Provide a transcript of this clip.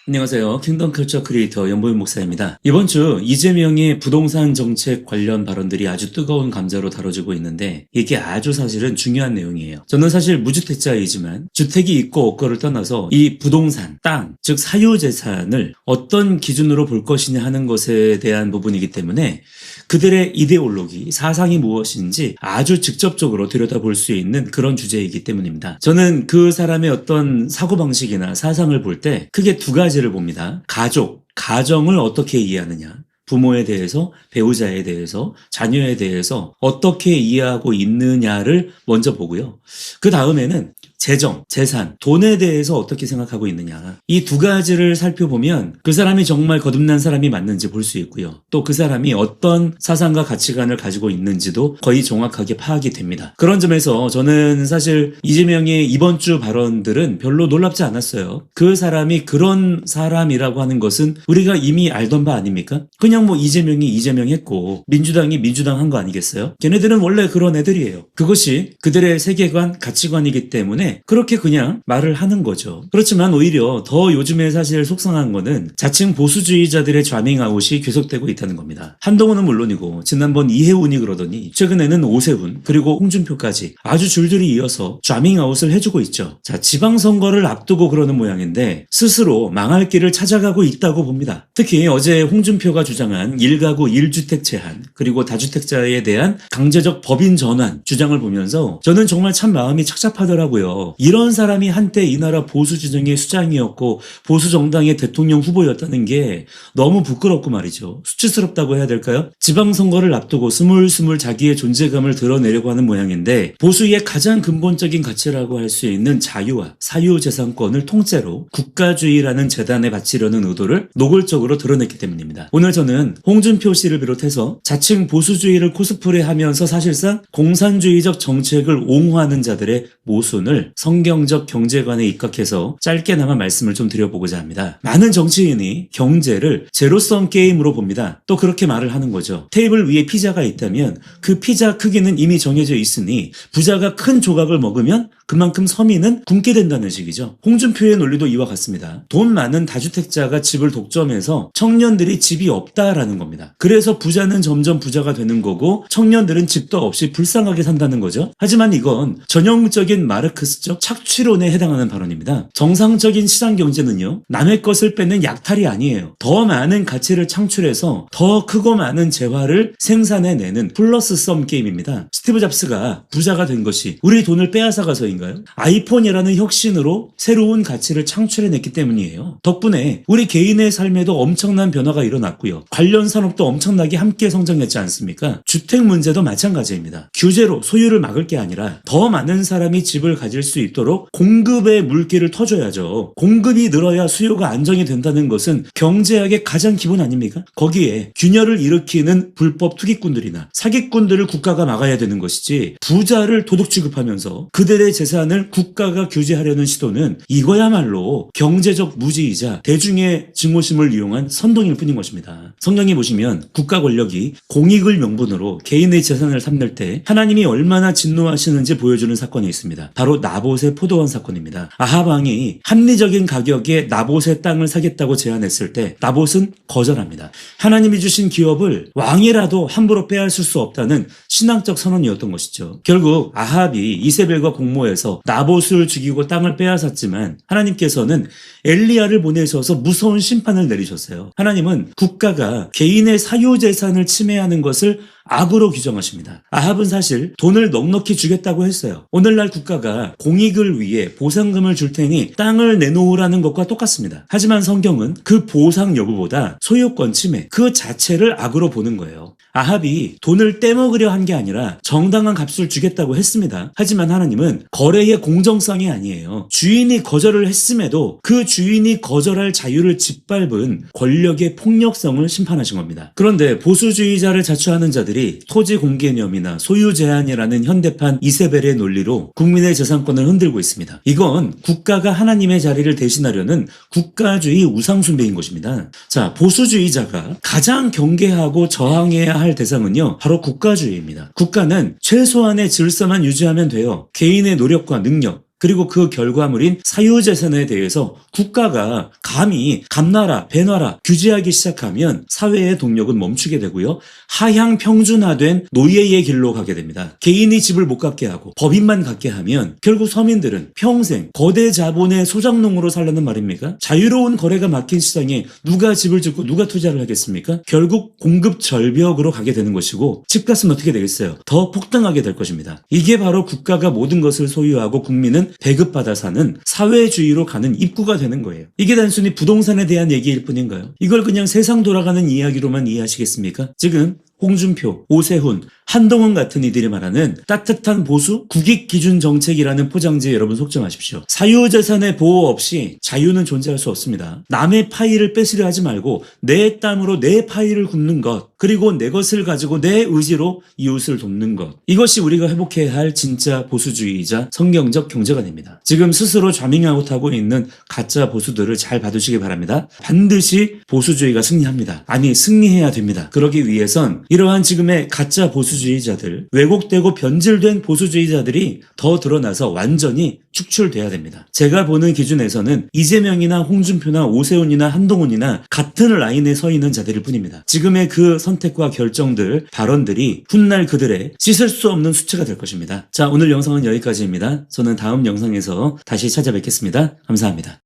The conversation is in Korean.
안녕하세요. 킹덤 컬처 크리에이터 연보윤 목사입니다. 이번 주 이재명의 부동산 정책 관련 발언들이 아주 뜨거운 감자로 다뤄지고 있는데 이게 아주 사실은 중요한 내용이에요. 저는 사실 무주택자이지만 주택이 있고 없고를 떠나서 이 부동산, 땅, 즉 사유재산을 어떤 기준으로 볼 것이냐 하는 것에 대한 부분이기 때문에 그들의 이데올로기, 사상이 무엇인지 아주 직접적으로 들여다볼 수 있는 그런 주제이기 때문입니다. 저는 그 사람의 어떤 사고방식이나 사상을 볼 때 크게 두 가지를 봅니다. 가족, 가정을 어떻게 이해하느냐. 부모에 대해서, 배우자에 대해서, 자녀에 대해서 어떻게 이해하고 있느냐를 먼저 보고요. 그 다음에는 재정, 재산, 돈에 대해서 어떻게 생각하고 있느냐. 이 두 가지를 살펴보면 그 사람이 정말 거듭난 사람이 맞는지 볼 수 있고요. 또 그 사람이 어떤 사상과 가치관을 가지고 있는지도 거의 정확하게 파악이 됩니다. 그런 점에서 저는 사실 이재명의 이번 주 발언들은 별로 놀랍지 않았어요. 그 사람이 그런 사람이라고 하는 것은 우리가 이미 알던 바 아닙니까? 그냥 뭐 이재명이 이재명 했고 민주당이 민주당 한 거 아니겠어요? 걔네들은 원래 그런 애들이에요. 그것이 그들의 세계관, 가치관이기 때문에 그렇게 그냥 말을 하는 거죠. 그렇지만 오히려 더 요즘에 사실 속상한 거는 자칭 보수주의자들의 좌밍아웃이 계속되고 있다는 겁니다. 한동훈은 물론이고 지난번 이해운이 그러더니 최근에는 오세훈 그리고 홍준표까지 아주 줄줄이 이어서 좌밍아웃을 해주고 있죠. 자, 지방선거를 앞두고 그러는 모양인데 스스로 망할 길을 찾아가고 있다고 봅니다. 특히 어제 홍준표가 주장한 1가구 1주택 제한 그리고 다주택자에 대한 강제적 법인 전환 주장을 보면서 저는 정말 참 마음이 착잡하더라고요. 이런 사람이 한때 이 나라 보수 진영의 수장이었고 보수 정당의 대통령 후보였다는 게 너무 부끄럽고 말이죠. 수치스럽다고 해야 될까요? 지방선거를 앞두고 스물스물 자기의 존재감을 드러내려고 하는 모양인데 보수의 가장 근본적인 가치라고 할 수 있는 자유와 사유재산권을 통째로 국가주의라는 재단에 바치려는 의도를 노골적으로 드러냈기 때문입니다. 오늘 저는 홍준표 씨를 비롯해서 자칭 보수주의를 코스프레하면서 사실상 공산주의적 정책을 옹호하는 자들의 모순을 성경적 경제관에 입각해서 짧게나마 말씀을 좀 드려보고자 합니다. 많은 정치인이 경제를 제로섬 게임으로 봅니다. 또 그렇게 말을 하는 거죠. 테이블 위에 피자가 있다면 그 피자 크기는 이미 정해져 있으니 부자가 큰 조각을 먹으면 그만큼 서민은 굶게 된다는 식이죠. 홍준표의 논리도 이와 같습니다. 돈 많은 다주택자가 집을 독점해서 청년들이 집이 없다라는 겁니다. 그래서 부자는 점점 부자가 되는 거고 청년들은 집도 없이 불쌍하게 산다는 거죠. 하지만 이건 전형적인 마르크스적 착취론에 해당하는 발언입니다. 정상적인 시장 경제는요, 남의 것을 뺏는 약탈이 아니에요. 더 많은 가치를 창출해서 더 크고 많은 재화를 생산해내는 플러스 썸 게임입니다. 스티브 잡스가 부자가 된 것이 우리 돈을 빼앗아가서인가요? 아이폰이라는 혁신으로 새로운 가치를 창출해냈기 때문이에요. 덕분에 우리 개인의 삶에도 엄청난 변화가 일어났고요. 관련 산업도 엄청나게 함께 성장했지 않습니까? 주택 문제도 마찬가지입니다. 규제로 소유를 막을 게 아니라 더 많은 사람이 집을 가질 수 있도록 공급의 물기를 터줘야죠. 공급이 늘어야 수요가 안정이 된다는 것은 경제학의 가장 기본 아닙니까? 거기에 균열을 일으키는 불법 투기꾼들이나 사기꾼들을 국가가 막아야 되는 것이지 부자를 도둑 취급하면서 그들의 재산을 국가가 규제하려는 시도는 이거야말로 경제적 무지이자 대중의 증오심을 이용한 선동일 뿐인 것입니다. 성경에 보시면 국가 권력이 공익을 명분으로 개인의 재산을 탐낼 때 하나님이 얼마나 진노하시는지 보여주는 사건이 있습니다. 바로 나봇의 포도원 사건입니다. 아합 왕이 합리적인 가격에 나봇의 땅을 사겠다고 제안했을 때 나봇은 거절합니다. 하나님이 주신 기업을 왕이라도 함부로 빼앗을 수 없다는 신앙적 선언이었던 것이죠. 결국 아합이 이세벨과 공모해서 나봇을 죽이고 땅을 빼앗았지만 하나님께서는 엘리야를 보내셔서 무서운 심판을 내리셨어요. 하나님은 국가가 개인의 사유재산을 침해하는 것을 악으로 규정하십니다. 아합은 사실 돈을 넉넉히 주겠다고 했어요. 오늘날 국가가 공익을 위해 보상금을 줄 테니 땅을 내놓으라는 것과 똑같습니다. 하지만 성경은 그 보상 여부보다 소유권 침해 그 자체를 악으로 보는 거예요. 아합이 돈을 떼먹으려 한 게 아니라 정당한 값을 주겠다고 했습니다. 하지만 하나님은 거래의 공정성이 아니에요. 주인이 거절을 했음에도 그 주인이 거절할 자유를 짓밟은 권력의 폭력성을 심판하신 겁니다. 그런데 보수주의자를 자처하는 자들이 토지 공개념이나 소유 제한이라는 현대판 이세벨의 논리로 국민의 재산권을 흔들고 있습니다. 이건 국가가 하나님의 자리를 대신하려는 국가주의 우상숭배인 것입니다. 자, 보수주의자가 가장 경계하고 저항해야 할 대상은요, 바로 국가주의입니다. 국가는 최소한의 질서만 유지하면 돼요. 개인의 노력과 능력, 그리고 그 결과물인 사유재산에 대해서 국가가 감히 감나라, 배나라 규제하기 시작하면 사회의 동력은 멈추게 되고요. 하향 평준화된 노예의 길로 가게 됩니다. 개인이 집을 못 갖게 하고 법인만 갖게 하면 결국 서민들은 평생 거대 자본의 소장농으로 살라는 말입니까? 자유로운 거래가 막힌 시장에 누가 집을 짓고 누가 투자를 하겠습니까? 결국 공급 절벽으로 가게 되는 것이고 집값은 어떻게 되겠어요? 더 폭등하게 될 것입니다. 이게 바로 국가가 모든 것을 소유하고 국민은 배급받아 사는 사회주의로 가는 입구가 되는 거예요. 이게 단순히 부동산에 대한 얘기일 뿐인가요? 이걸 그냥 세상 돌아가는 이야기로만 이해하시겠습니까? 지금 홍준표, 오세훈, 한동훈 같은 이들이 말하는 따뜻한 보수, 국익 기준 정책이라는 포장지에 여러분 속지 마십시오. 사유재산의 보호 없이 자유는 존재할 수 없습니다. 남의 파이를 뺏으려 하지 말고 내 땀으로 내 파이를 굽는 것, 그리고 내 것을 가지고 내 의지로 이웃을 돕는 것. 이것이 우리가 회복해야 할 진짜 보수주의이자 성경적 경제관입니다. 지금 스스로 좌밍아웃하고 있는 가짜 보수들을 잘 봐두시기 바랍니다. 반드시 보수주의가 승리합니다. 아니, 승리해야 됩니다. 그러기 위해선 이러한 지금의 가짜 보수주의자들, 왜곡되고 변질된 보수주의자들이 더 드러나서 완전히 축출돼야 됩니다. 제가 보는 기준에서는 이재명이나 홍준표나 오세훈이나 한동훈이나 같은 라인에 서 있는 자들일 뿐입니다. 지금의 그 선택과 결정들, 발언들이 훗날 그들의 씻을 수 없는 수치가 될 것입니다. 자, 오늘 영상은 여기까지입니다. 저는 다음 영상에서 다시 찾아뵙겠습니다. 감사합니다.